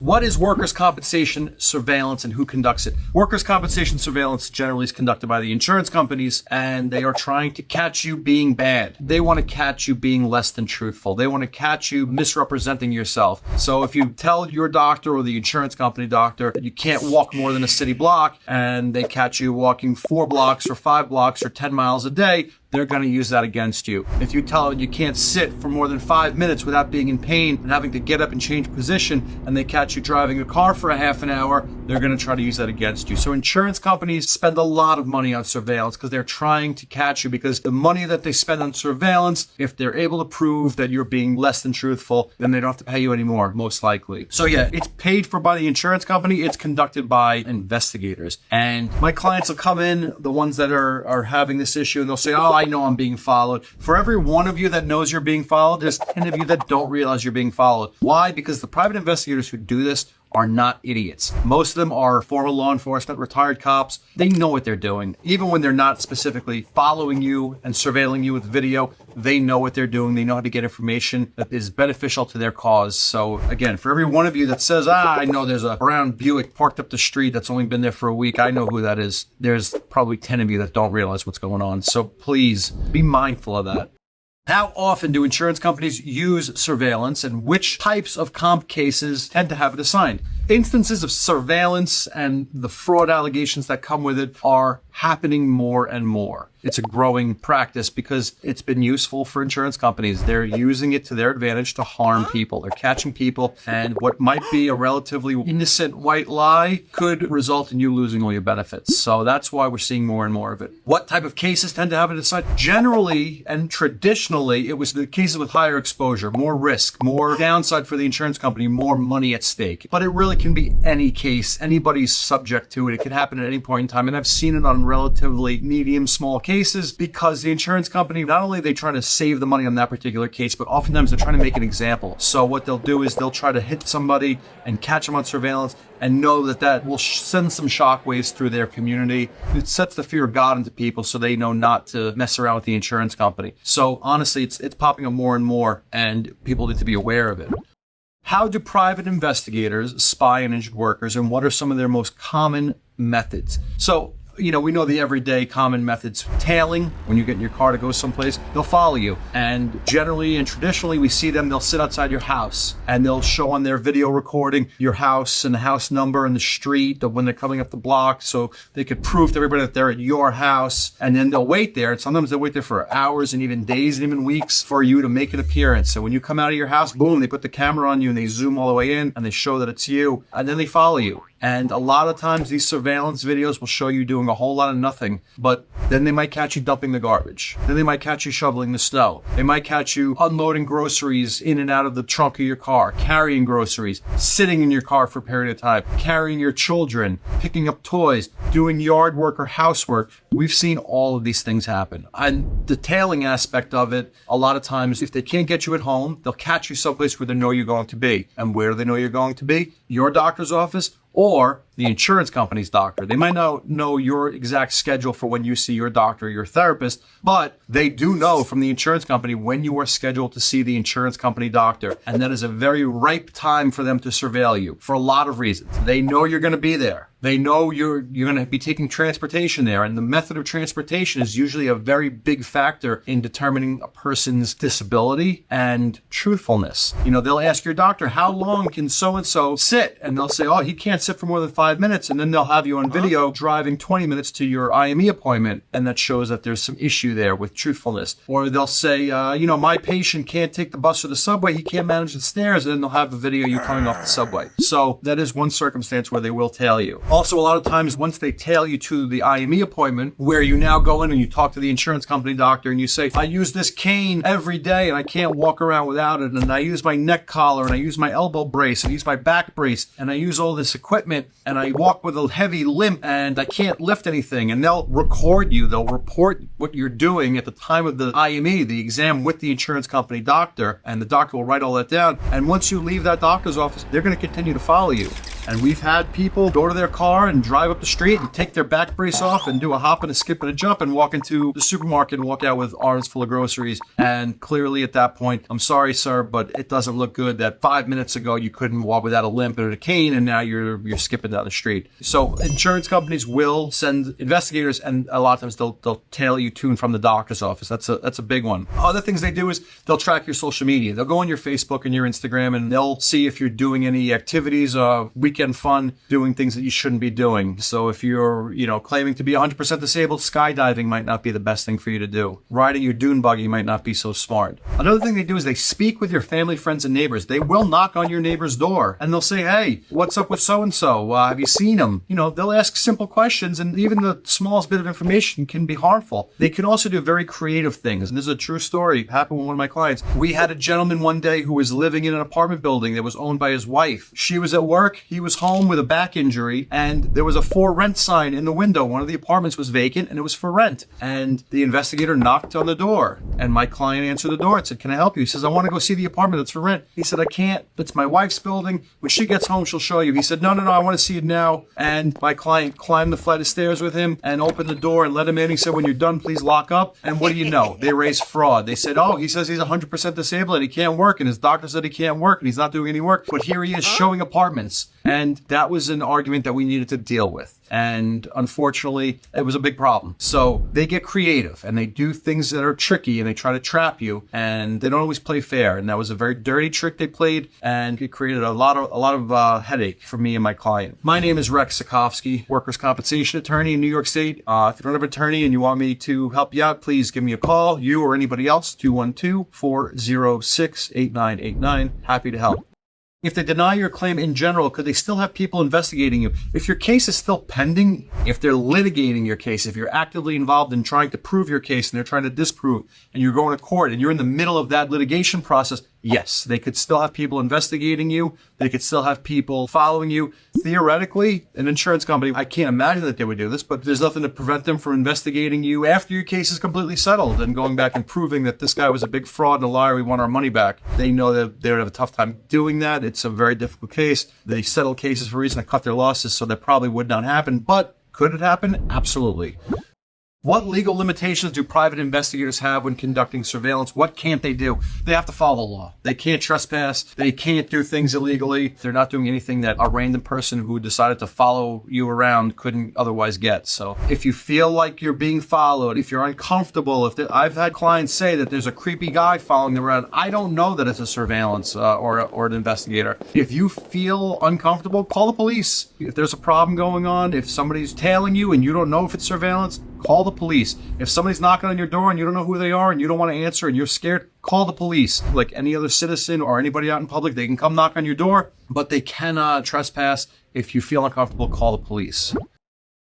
What is workers' compensation surveillance and who conducts it? Workers' compensation surveillance generally is conducted by the insurance companies, and they are trying to catch you being bad. They want to catch you being less than truthful. They want to catch you misrepresenting yourself. So if you tell your doctor or the insurance company doctor that you can't walk more than a city block, and they catch you walking 4 blocks or 5 blocks or 10 miles a day, they're going to use that against you. If you tell them you can't sit for more than 5 minutes without being in pain and having to get up and change position, and they catch you driving a car for a half an hour, they're going to try to use that against you. So insurance companies spend a lot of money on surveillance because they're trying to catch you, because the money that they spend on surveillance, if they're able to prove that you're being less than truthful, then they don't have to pay you anymore, most likely. So yeah, it's paid for by the insurance company. It's conducted by investigators. And my clients will come in, the ones that are having this issue, and they'll say, oh, I know I'm being followed. For every one of you that knows you're being followed, there's 10 of you that don't realize you're being followed. Why? Because the private investigators who do this are not idiots. Most of them are former law enforcement, retired cops. They know what they're doing. Even when they're not specifically following you and surveilling you with video, they know what they're doing. They know how to get information that is beneficial to their cause. So again, for every one of you that says, I know there's a brown Buick parked up the street that's only been there for a week, I know who that is. There's probably 10 of you that don't realize what's going on. So please be mindful of that. How often do insurance companies use surveillance, and which types of comp cases tend to have it assigned? Instances of surveillance and the fraud allegations that come with it are happening more and more. It's a growing practice because it's been useful for insurance companies. They're using it to their advantage to harm people. They're catching people, and what might be a relatively innocent white lie could result in you losing all your benefits. So that's why we're seeing more and more of it. What type of cases tend to have it assigned? Generally and traditionally, it was the cases with higher exposure, more risk, more downside for the insurance company, more money at stake. But it really can be any case. Anybody's subject to it. It can happen at any point in time. And I've seen it on relatively medium, small cases, because the insurance company, not only are they trying to save the money on that particular case, but oftentimes they're trying to make an example. So what they'll do is they'll try to hit somebody and catch them on surveillance and know that that will send some shockwaves through their community. It sets the fear of God into people so they know not to mess around with the insurance company. So honestly, it's popping up more and more, and people need to be aware of it. How do private investigators spy on injured workers, and what are some of their most common methods? So, we know the everyday common methods. Tailing, when you get in your car to go someplace, they'll follow you. And generally and traditionally, we see them, they'll sit outside your house and they'll show on their video recording your house and the house number and the street of when they're coming up the block, so they could prove to everybody that they're at your house. And then they'll wait there. And sometimes they'll wait there for hours and even days and even weeks for you to make an appearance. So when you come out of your house, boom, they put the camera on you and they zoom all the way in and they show that it's you. And then they follow you. And a lot of times these surveillance videos will show you doing a whole lot of nothing, but then they might catch you dumping the garbage. Then they might catch you shoveling the snow. They might catch you unloading groceries in and out of the trunk of your car, carrying groceries, sitting in your car for a period of time, carrying your children, picking up toys, doing yard work or housework. We've seen all of these things happen. And the tailing aspect of it, a lot of times, if they can't get you at home, they'll catch you someplace where they know you're going to be. And where do they know you're going to be? Your doctor's office or the insurance company's doctor. They might not know your exact schedule for when you see your doctor or your therapist, but they do know from the insurance company when you are scheduled to see the insurance company doctor. And that is a very ripe time for them to surveil you for a lot of reasons. They know you're going to be there. They know you're going to be taking transportation there, and the method of transportation is usually a very big factor in determining a person's disability and truthfulness. They'll ask your doctor, how long can so-and-so sit? And they'll say, oh, he can't sit for more than 5 minutes. And then they'll have you on video driving 20 minutes to your IME appointment, and that shows that there's some issue there with truthfulness. Or they'll say, my patient can't take the bus or the subway. He can't manage the stairs. And then they'll have a video of you coming off the subway. So that is one circumstance where they will tail you. Also, a lot of times, once they tail you to the IME appointment, where you now go in and you talk to the insurance company doctor and you say, I use this cane every day and I can't walk around without it. And I use my neck collar and I use my elbow brace and I use my back brace and I use all this equipment and I walk with a heavy limp and I can't lift anything. And they'll record you. They'll report what you're doing at the time of the IME, the exam with the insurance company doctor, and the doctor will write all that down. And once you leave that doctor's office, they're going to continue to follow you. And we've had people go to their car and drive up the street and take their back brace off and do a hop and a skip and a jump and walk into the supermarket and walk out with arms full of groceries. And clearly at that point, I'm sorry, sir, but it doesn't look good that 5 minutes ago you couldn't walk without a limp or a cane, and now you're skipping down the street. So insurance companies will send investigators, and a lot of times they'll tailor you to and from the doctor's office. That's a big one. Other things they do is they'll track your social media. They'll go on your Facebook and your Instagram, and they'll see if you're doing any activities, weekend fun, doing things that you shouldn't be doing. So if you're, claiming to be 100% disabled, skydiving might not be the best thing for you to do. Riding your dune buggy might not be so smart. Another thing they do is they speak with your family, friends, and neighbors. They will knock on your neighbor's door and they'll say, hey, what's up with so-and-so? Have you seen him? They'll ask simple questions, and even the smallest bit of information can be harmful. They can also do very creative things. And this is a true story. It happened with one of my clients. We had a gentleman one day who was living in an apartment building that was owned by his wife. She was at work. He was home with a back injury, and there was a for rent sign in the window. One of the apartments was vacant and it was for rent. And the investigator knocked on the door, and my client answered the door and said, can I help you? He says, I want to go see the apartment that's for rent. He said, I can't. It's my wife's building. When she gets home, she'll show you. He said, no, I want to see it now. And my client climbed the flight of stairs with him and opened the door and let him in. He said, when you're done, please lock up. And what do you know? They raised fraud. They said, he says he's 100% disabled and he can't work, and his doctor said he can't work and he's not doing any work. But here he is showing apartments. And that was an argument that we needed to deal with. And unfortunately, it was a big problem. So they get creative and they do things that are tricky and they try to trap you, and they don't always play fair. And that was a very dirty trick they played, and it created a lot of headache for me and my client. My name is Rex Sikofsky, workers' compensation attorney in New York State. If you don't have an attorney and you want me to help you out, please give me a call, you or anybody else, 212-406-8989. Happy to help. If they deny your claim in general, could they still have people investigating you? If your case is still pending, if they're litigating your case, if you're actively involved in trying to prove your case and they're trying to disprove, and you're going to court and you're in the middle of that litigation process, yes, they could still have people investigating you. They could still have people following you. Theoretically, an insurance company, I can't imagine that they would do this, but there's nothing to prevent them from investigating you after your case is completely settled and going back and proving that this guy was a big fraud and a liar. We want our money back. They know that they would have a tough time doing that. It's a very difficult case. They settle cases for a reason to cut their losses, so that probably would not happen. But could it happen? Absolutely. What legal limitations do private investigators have when conducting surveillance? What can't they do? They have to follow the law. They can't trespass. They can't do things illegally. They're not doing anything that a random person who decided to follow you around couldn't otherwise get. So if you feel like you're being followed, if you're uncomfortable, I've had clients say that there's a creepy guy following them around, I don't know that it's a surveillance or an investigator. If you feel uncomfortable, call the police. If there's a problem going on, if somebody's tailing you and you don't know if it's surveillance, call the police. If somebody's knocking on your door and you don't know who they are and you don't want to answer and you're scared, call the police. Like any other citizen or anybody out in public, they can come knock on your door, but they cannot trespass. If you feel uncomfortable, call the police.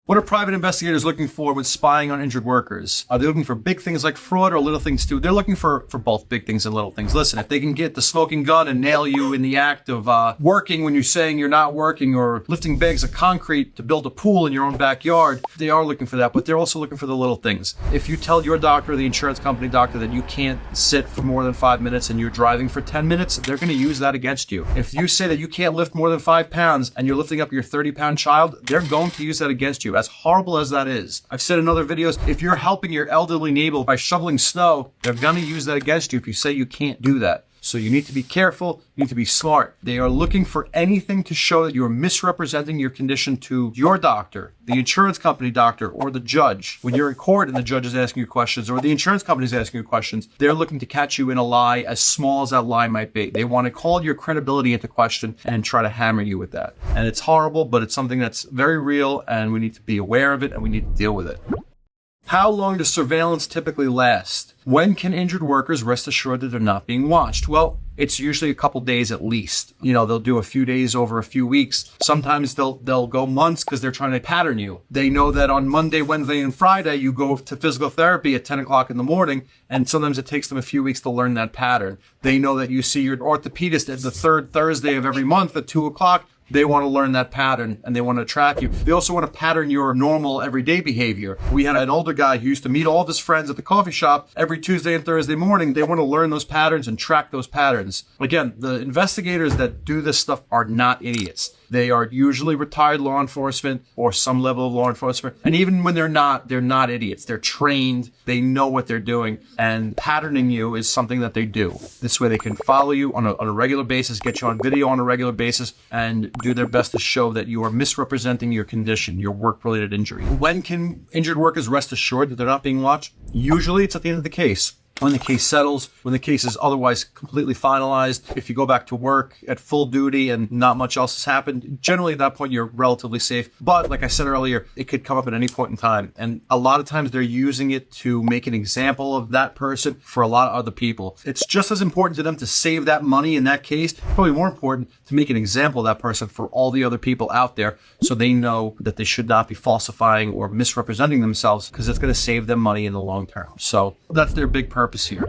What are private investigators looking for when spying on injured workers? Are they looking for big things like fraud or little things too? They're looking for both big things and little things. Listen, if they can get the smoking gun and nail you in the act of working when you're saying you're not working, or lifting bags of concrete to build a pool in your own backyard, they are looking for that, but they're also looking for the little things. If you tell your doctor or the insurance company doctor that you can't sit for more than 5 minutes and you're driving for 10 minutes, they're going to use that against you. If you say that you can't lift more than 5 pounds and you're lifting up your 30-pound child, they're going to use that against you. As horrible as that is. I've said in other videos, if you're helping your elderly neighbor by shoveling snow, they're going to use that against you if you say you can't do that. So you need to be careful. You need to be smart. They are looking for anything to show that you're misrepresenting your condition to your doctor, the insurance company doctor, or the judge. When you're in court and the judge is asking you questions, or the insurance company is asking you questions, they're looking to catch you in a lie, as small as that lie might be. They want to call your credibility into question and try to hammer you with that. And it's horrible, but it's something that's very real, and we need to be aware of it and we need to deal with it. How long does surveillance typically last? When can injured workers rest assured that they're not being watched? Well, it's usually a couple days at least. They'll do a few days over a few weeks. Sometimes they'll go months because they're trying to pattern you. They know that on Monday, Wednesday, and Friday, you go to physical therapy at 10 o'clock in the morning, and sometimes it takes them a few weeks to learn that pattern. They know that you see your orthopedist at the third Thursday of every month at 2 o'clock. They want to learn that pattern and they want to track you. They also want to pattern your normal everyday behavior. We had an older guy who used to meet all of his friends at the coffee shop every Tuesday and Thursday morning. They want to learn those patterns and track those patterns. Again, the investigators that do this stuff are not idiots. They are usually retired law enforcement or some level of law enforcement. And even when they're not idiots. They're trained. They know what they're doing. And patterning you is something that they do. This way they can follow you on a regular basis, get you on video on a regular basis, and do their best to show that you are misrepresenting your condition, your work-related injury. When can injured workers rest assured that they're not being watched? Usually it's at the end of the case. When the case settles, when the case is otherwise completely finalized, if you go back to work at full duty and not much else has happened, generally at that point you're relatively safe. But like I said earlier, it could come up at any point in time. And a lot of times they're using it to make an example of that person for a lot of other people. It's just as important to them to save that money in that case, probably more important to make an example of that person for all the other people out there so they know that they should not be falsifying or misrepresenting themselves because it's going to save them money in the long term. So that's their big purpose here.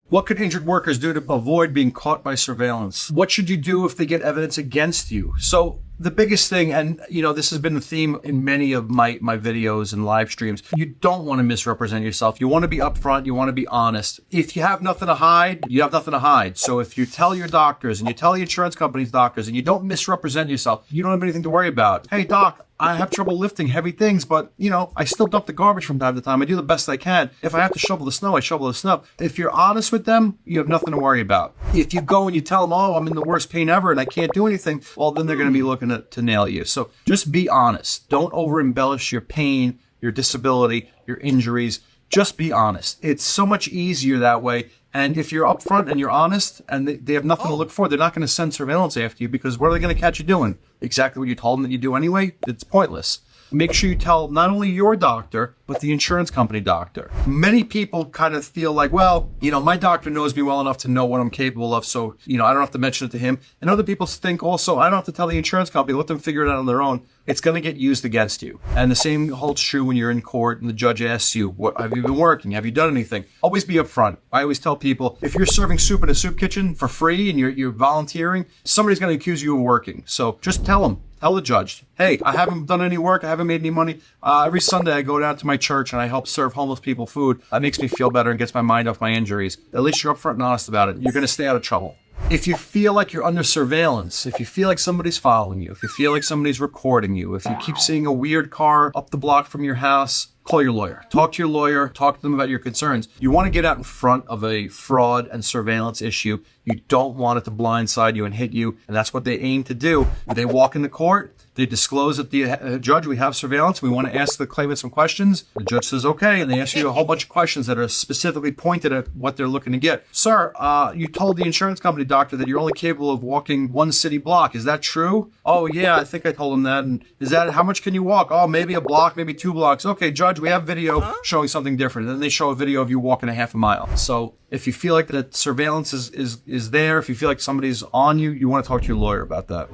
What could injured workers do to avoid being caught by surveillance? What should you do if they get evidence against you? So the biggest thing, and this has been the theme in many of my videos and live streams, you don't want to misrepresent yourself. You want to be upfront. You want to be honest. If you have nothing to hide, you have nothing to hide. So if you tell your doctors and you tell the insurance company's doctors and you don't misrepresent yourself, you don't have anything to worry about. Hey, doc, I have trouble lifting heavy things, but, I still dump the garbage from time to time. I do the best I can. If I have to shovel the snow, I shovel the snow. If you're honest with them, you have nothing to worry about. If you go and you tell them, oh, I'm in the worst pain ever and I can't do anything, well, then they're going to be looking to nail you. So just be honest. Don't over-embellish your pain, your disability, your injuries. Just be honest. It's so much easier that way. And if you're upfront and you're honest and they have nothing to look for, they're not going to send surveillance after you because what are they going to catch you doing? Exactly what you told them that you do anyway? It's pointless. Make sure you tell not only your doctor, but the insurance company doctor. Many people kind of feel like, well, my doctor knows me well enough to know what I'm capable of, so, I don't have to mention it to him. And other people think also, I don't have to tell the insurance company, let them figure it out on their own. It's going to get used against you. And the same holds true when you're in court and the judge asks you, what have you been working? Have you done anything? Always be upfront. I always tell people, if you're serving soup in a soup kitchen for free and you're volunteering, somebody's going to accuse you of working. So just tell them. Tell the judge, hey, I haven't done any work. I haven't made any money. Every Sunday I go down to my church and I help serve homeless people food. That makes me feel better and gets my mind off my injuries. At least you're upfront and honest about it. You're going to stay out of trouble. If you feel like you're under surveillance, if you feel like somebody's following you, if you feel like somebody's recording you, if you keep seeing a weird car up the block from your house, call your lawyer. Talk to your lawyer. Talk to them about your concerns. You want to get out in front of a fraud and surveillance issue. You don't want it to blindside you and hit you, and that's what they aim to do. They walk into court. They disclose that the judge, we have surveillance. We want to ask the claimant some questions. The judge says, okay, and they ask you a whole bunch of questions that are specifically pointed at what they're looking to get. Sir, you told the insurance company doctor that you're only capable of walking one city block. Is that true? Oh, yeah, I think I told him that. And is that, how much can you walk? Oh, maybe a block, maybe 2 blocks. Okay, judge, we have video showing something different. And then they show a video of you walking a half a mile. So if you feel like that surveillance is there, if you feel like somebody's on you, you want to talk to your lawyer about that.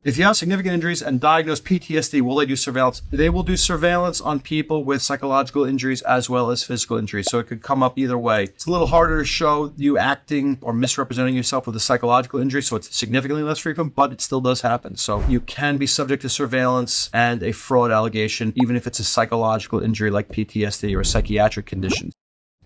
If you have significant injuries and diagnosed PTSD, will they do surveillance? They will do surveillance on people with psychological injuries as well as physical injuries. So it could come up either way. It's a little harder to show you acting or misrepresenting yourself with a psychological injury, so it's significantly less frequent, but it still does happen. So you can be subject to surveillance and a fraud allegation, even if it's a psychological injury like PTSD or a psychiatric condition.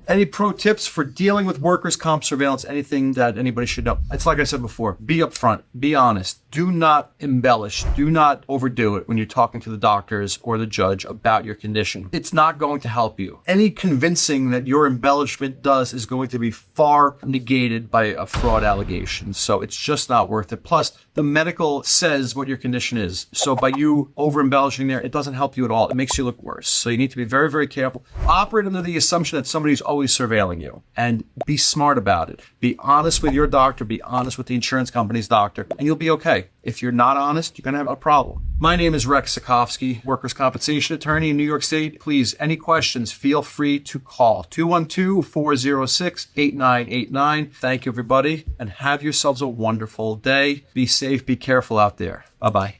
Any pro tips for dealing with workers' comp surveillance? Anything that anybody should know? It's like I said before, be upfront, be honest. Do not embellish. Do not overdo it when you're talking to the doctors or the judge about your condition. It's not going to help you. Any convincing that your embellishment does is going to be far negated by a fraud allegation. So it's just not worth it. Plus, the medical says what your condition is. So by you over-embellishing there, it doesn't help you at all. It makes you look worse. So you need to be very, very careful. Operate under the assumption that somebody's always surveilling you, and be smart about it. Be honest with your doctor, be honest with the insurance company's doctor, and you'll be okay. If you're not honest, you're going to have a problem. My name is Rex Sikofsky, workers' compensation attorney in New York State. Please, any questions, feel free to call 212-406-8989. Thank you, everybody, and have yourselves a wonderful day. Be safe, be careful out there. Bye-bye.